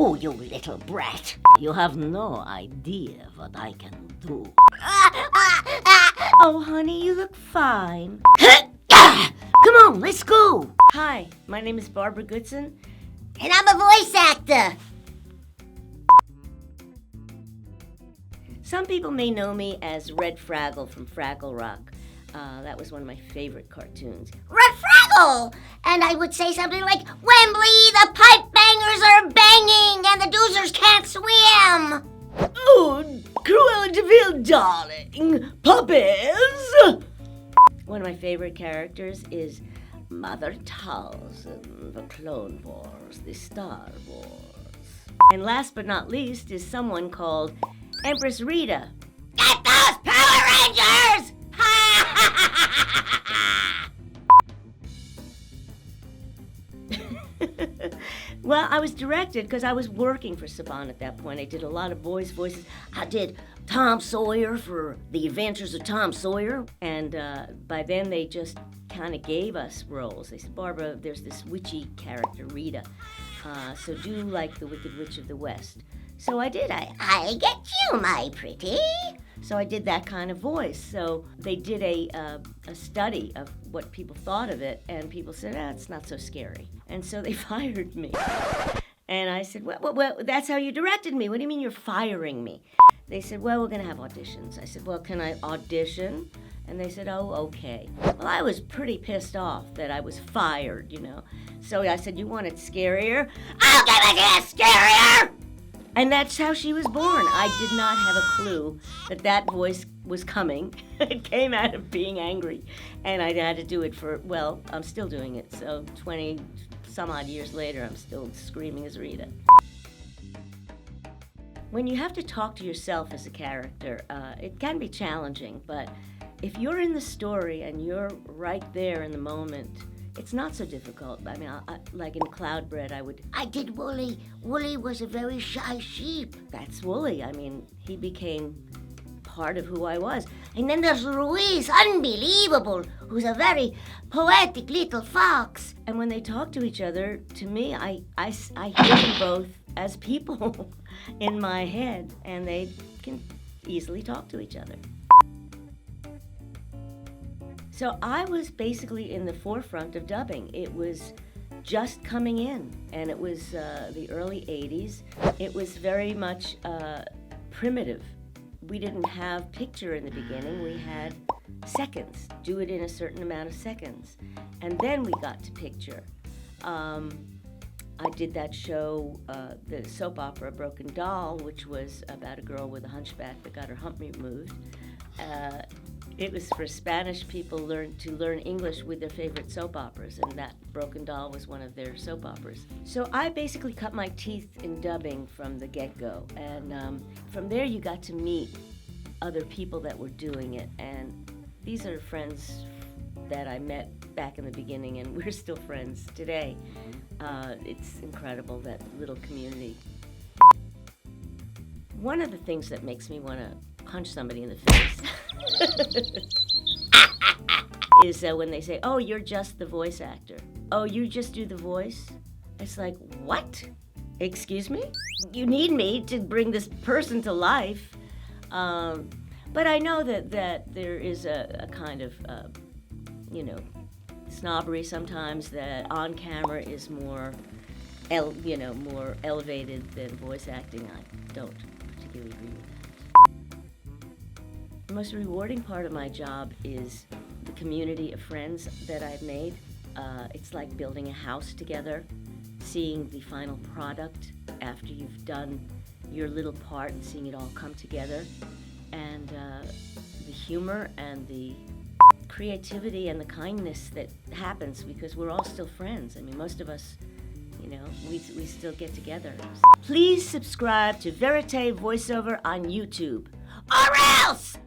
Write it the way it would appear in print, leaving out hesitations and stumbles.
Oh, you little brat. You have no idea what I can do. Oh, honey, you look fine. Come on, let's go. Hi, my name is Barbara Goodson. And I'm a voice actor. Some people may know me as Red Fraggle from Fraggle Rock. That was one of my favorite cartoons. Red Fraggle! And I would say something like, Wembley, the pipe bangers are banging and the doozers can't swim. Oh, Cruella de Vil, darling. Puppies! One of my favorite characters is Mother Talzin, the Clone Wars, the Star Wars. And last but not least is someone called Empress Rita. Get those Power Rangers! Well, I was directed because I was working for Saban at that point. I did a lot of boys' voices. I did Tom Sawyer for The Adventures of Tom Sawyer. And by then they just kind of gave us roles. They said, Barbara, there's this witchy character, Rita. So do like the Wicked Witch of the West. So I did. I get you, my pretty. So I did that kind of voice. So they did a study of what people thought of it, and people said, it's not so scary. And so they fired me. And I said, well, that's how you directed me. What do you mean you're firing me? They said, well, we're going to have auditions. I said, well, can I audition? And they said, oh, okay. Well, I was pretty pissed off that I was fired, you know. So I said, you want it scarier? I'll give it to you scarier! And that's how she was born. I did not have a clue that voice was coming. It came out of being angry. And I had to do it I'm still doing it. So 20 some odd years later, I'm still screaming as Rita. When you have to talk to yourself as a character, it can be challenging. But if you're in the story and you're right there in the moment, it's not so difficult. I mean, like in Cloudbread, I did Wooly. Wooly was a very shy sheep. That's Wooly. I mean, he became part of who I was. And then there's Ruiz, unbelievable, who's a very poetic little fox. And when they talk to each other, to me, I hear them both as people in my head, and they can easily talk to each other. So I was basically in the forefront of dubbing. It was just coming in, and it was the early 80s. It was very much primitive. We didn't have picture in the beginning. We had seconds, do it in a certain amount of seconds. And then we got to picture. I did that show, the soap opera Broken Doll, which was about a girl with a hunchback that got her hump removed. It was for Spanish people to learn English with their favorite soap operas, and that Broken Doll was one of their soap operas. So I basically cut my teeth in dubbing from the get-go, and from there you got to meet other people that were doing it, and these are friends that I met back in the beginning, and we're still friends today. It's incredible, that little community. One of the things that makes me want to punch somebody in the face is when they say, oh, you're just the voice actor. Oh, you just do the voice? It's like, what? Excuse me? You need me to bring this person to life. But I know that there is a kind of, snobbery sometimes, that on camera is more elevated than voice acting. I don't particularly agree with that. The most rewarding part of my job is the community of friends that I've made. It's like building a house together, seeing the final product after you've done your little part and seeing it all come together. And the humor and the creativity and the kindness that happens, because we're all still friends. I mean, most of us, we still get together. Please subscribe to Verite Voiceover on YouTube. Or else!